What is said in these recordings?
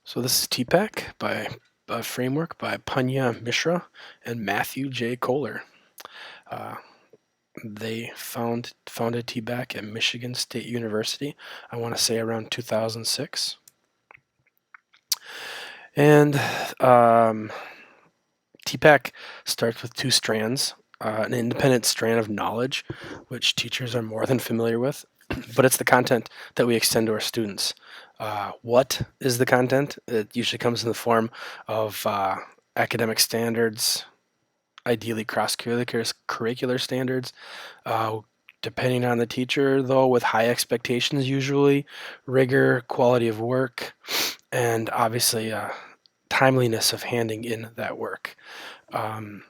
So this is Tpck by a framework by Panya Mishra and Matthew J. Kohler. Uh, they founded Tpck at Michigan State University, I want to say around 2006. And Tpck starts with two strands, an independent strand of knowledge, which teachers are more than familiar with, but it's the content that we extend to our students. What is the content? It usually comes in the form of academic standards, ideally cross-curricular standards, depending on the teacher, though, with high expectations usually, rigor, quality of work, and obviously timeliness of handing in that work. So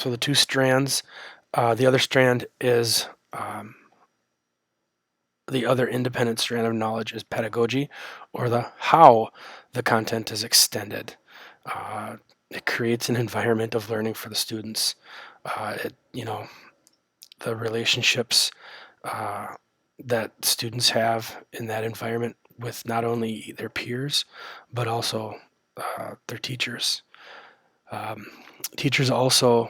the two strands, the other strand is the other independent strand of knowledge is pedagogy, or the how the content is extended. It creates an environment of learning for the students. The relationships that students have in that environment with not only their peers, but also their teachers. Teachers also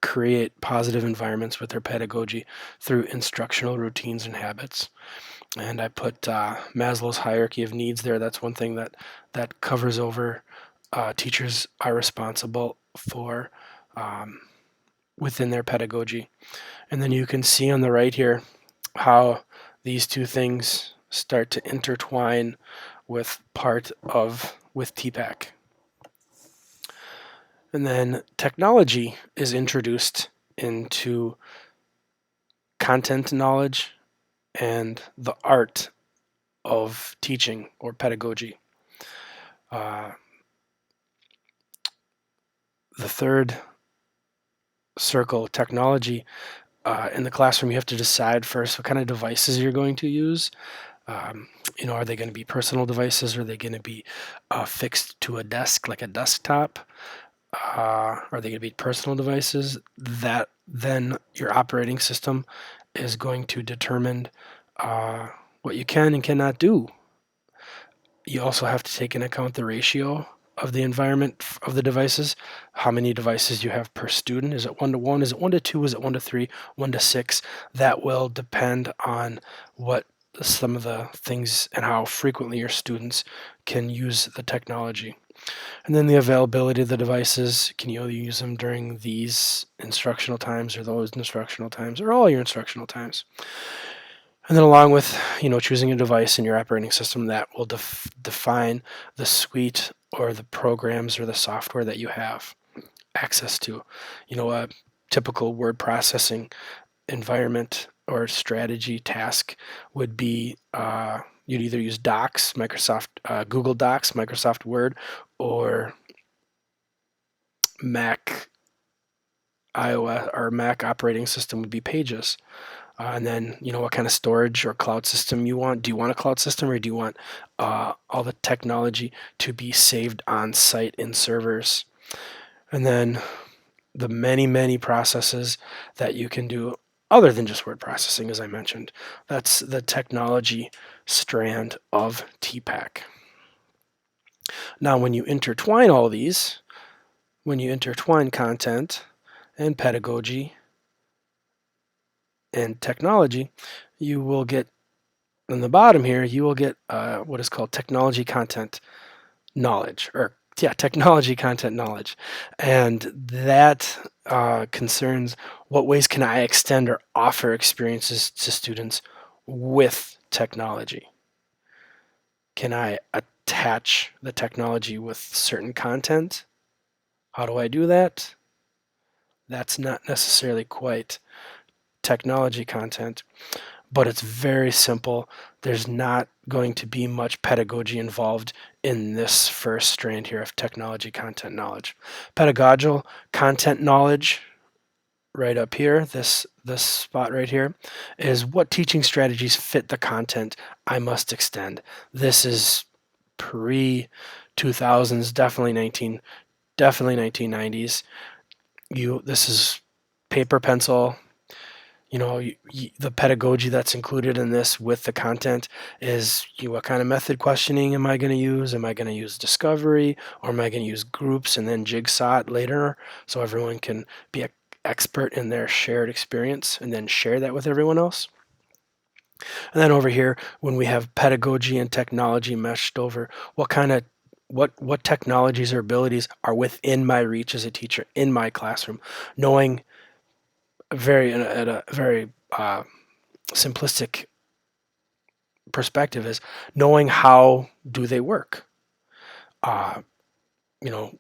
create positive environments with their pedagogy through instructional routines and habits. And I put Maslow's hierarchy of needs there. That's one thing that covers over teachers are responsible for within their pedagogy. And then you can see on the right here how these two things start to intertwine with Tpck. And then technology is introduced into content knowledge and the art of teaching or pedagogy. The third circle, technology, in the classroom, you have to decide first what kind of devices you're going to use. Are they going to be personal devices? Or are they going to be fixed to a desk, like a desktop? Are they going to be personal devices? That then your operating system is going to determine what you can and cannot do. You also have to take into account the ratio of the environment of the devices, how many devices you have per student. Is it 1-to-1? Is it 1-to-2? Is it 1-to-3? 1-to-6? That will depend on what some of the things and how frequently your students can use the technology. And then the availability of the devices, can you use them during these instructional times or those instructional times or all your instructional times? And then along with, choosing a device in your operating system, that will define the suite or the programs or the software that you have access to. A typical word processing environment or strategy task would be you'd either use Docs, Google Docs, Microsoft Word, or Mac iOS or Mac operating system would be Pages. And then, what kind of storage or cloud system you want. Do you want a cloud system, or do you want all the technology to be saved on site in servers? And then the many, many processes that you can do other than just word processing, as I mentioned. That's the technology strand of Tpck. Now, when you intertwine all these, when you intertwine content and pedagogy and technology, you will get, on the bottom here, you will get what is called technology content knowledge, technology content knowledge. And that concerns what ways can I extend or offer experiences to students with technology. Can I attach the technology with certain content? How do I do that? That's not necessarily quite technology content, but it's very simple. There's not going to be much pedagogy involved in this first strand here of technology content knowledge. Pedagogical content knowledge, right up here, this spot right here, is what teaching strategies fit the content I must extend. This is pre-2000s, definitely 1990s. This is paper, pencil, The pedagogy that's included in this with the content is, what kind of method questioning am I going to use? Am I going to use discovery, or am I going to use groups and then jigsaw it later so everyone can be an expert in their shared experience and then share that with everyone else? And then over here, when we have pedagogy and technology meshed over, what technologies or abilities are within my reach as a teacher in my classroom, knowing at a very simplistic perspective is knowing how do they work. Uh, you know,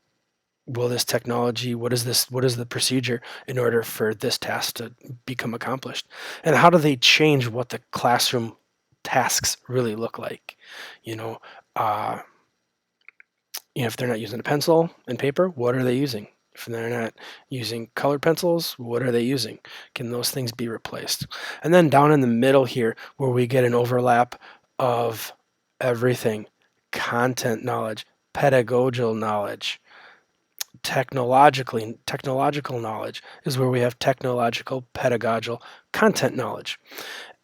will this technology? What is this? What is the procedure in order for this task to become accomplished? And how do they change what the classroom tasks really look like? You know, uh, if they're not using a pencil and paper, what are they using? If they're not using colored pencils, what are they using? Can those things be replaced? And then down in the middle here, where we get an overlap of everything: content knowledge, pedagogical knowledge, technological knowledge is where we have technological, pedagogical, content knowledge.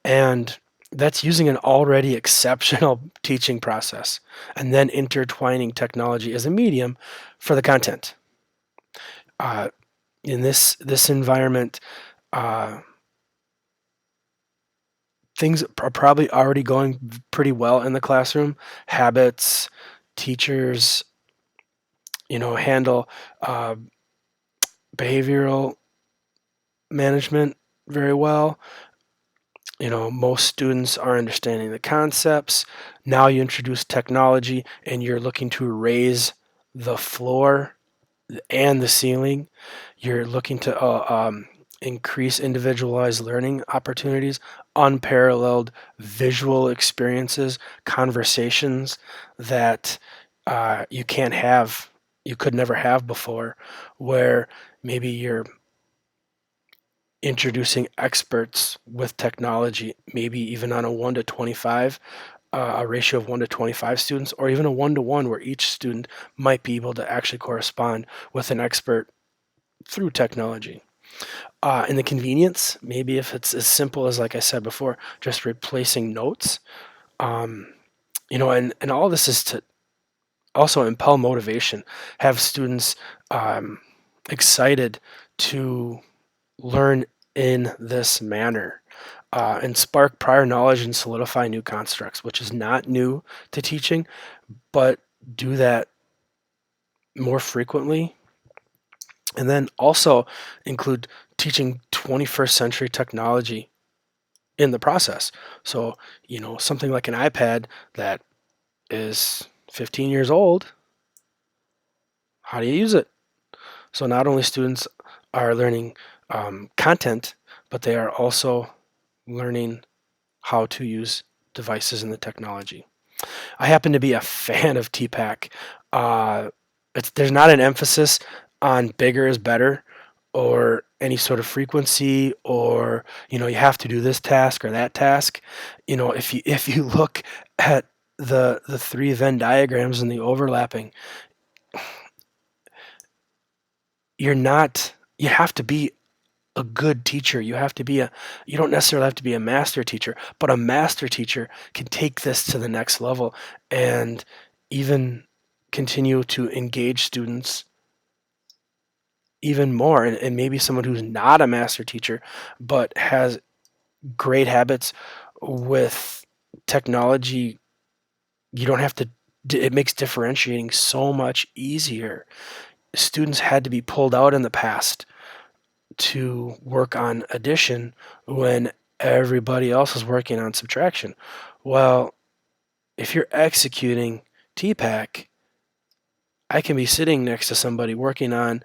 And that's using an already exceptional teaching process and then intertwining technology as a medium for the content. Uh, in this environment, uh, things are probably already going pretty well in the classroom. Habits, teachers, handle behavioral management very well. Most students are understanding the concepts. Now you introduce technology and you're looking to raise the floor and the ceiling. You're looking to increase individualized learning opportunities, unparalleled visual experiences, conversations that you could never have before, where maybe you're introducing experts with technology, maybe even on a 1 to 25, a ratio of 1 to 25 students, or even a 1 to 1 where each student might be able to actually correspond with an expert through technology. And the convenience, maybe if it's as simple as, like I said before, just replacing notes, and all this is to also impel motivation, have students excited to learn in this manner, and spark prior knowledge and solidify new constructs, which is not new to teaching, but do that more frequently. And then also include teaching 21st century technology in the process. So, something like an iPad that is 15 years old, how do you use it? So not only students are learning content, but they are also learning how to use devices and the technology. I happen to be a fan of Tpck. There's not an emphasis on bigger is better or any sort of frequency, or you have to do this task or that task. If you look at the three Venn diagrams and the overlapping, you have to be a good teacher. You don't necessarily have to be a master teacher, but a master teacher can take this to the next level and even continue to engage students even more. And maybe someone who's not a master teacher but has great habits with technology, you don't have to, it makes differentiating so much easier. Students had to be pulled out in the past to work on addition when everybody else is working on subtraction. Well, if you're executing Tpck, I can be sitting next to somebody working on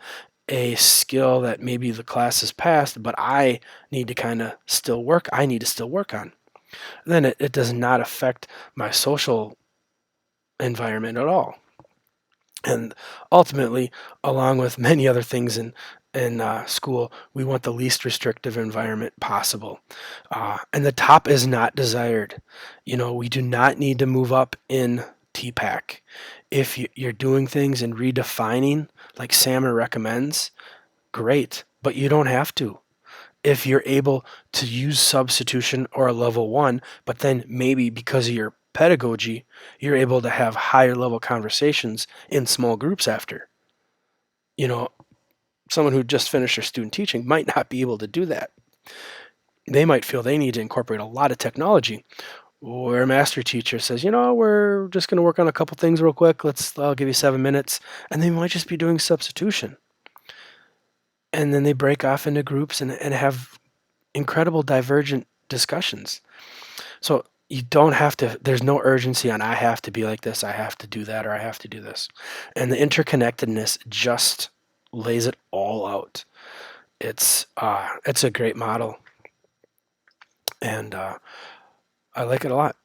a skill that maybe the class has passed, but I need to still work on. Then it does not affect my social environment at all. And ultimately, along with many other things in school, we want the least restrictive environment possible. And the top is not desired. We do not need to move up in Tpck. If you're doing things and redefining, like Sammer recommends, great, but you don't have to. if you're able to use substitution or a level one, but then maybe because of your pedagogy, you're able to have higher level conversations in small groups after. You know, someone who just finished their student teaching might not be able to do that. They might feel they need to incorporate a lot of technology, where a master teacher says, we're just going to work on a couple things real quick. I'll give you 7 minutes. And they might just be doing substitution. And then they break off into groups and have incredible divergent discussions. So you don't have to, there's no urgency on I have to be like this, I have to do that, or I have to do this. And the interconnectedness just lays it all out. It's a great model, and I like it a lot.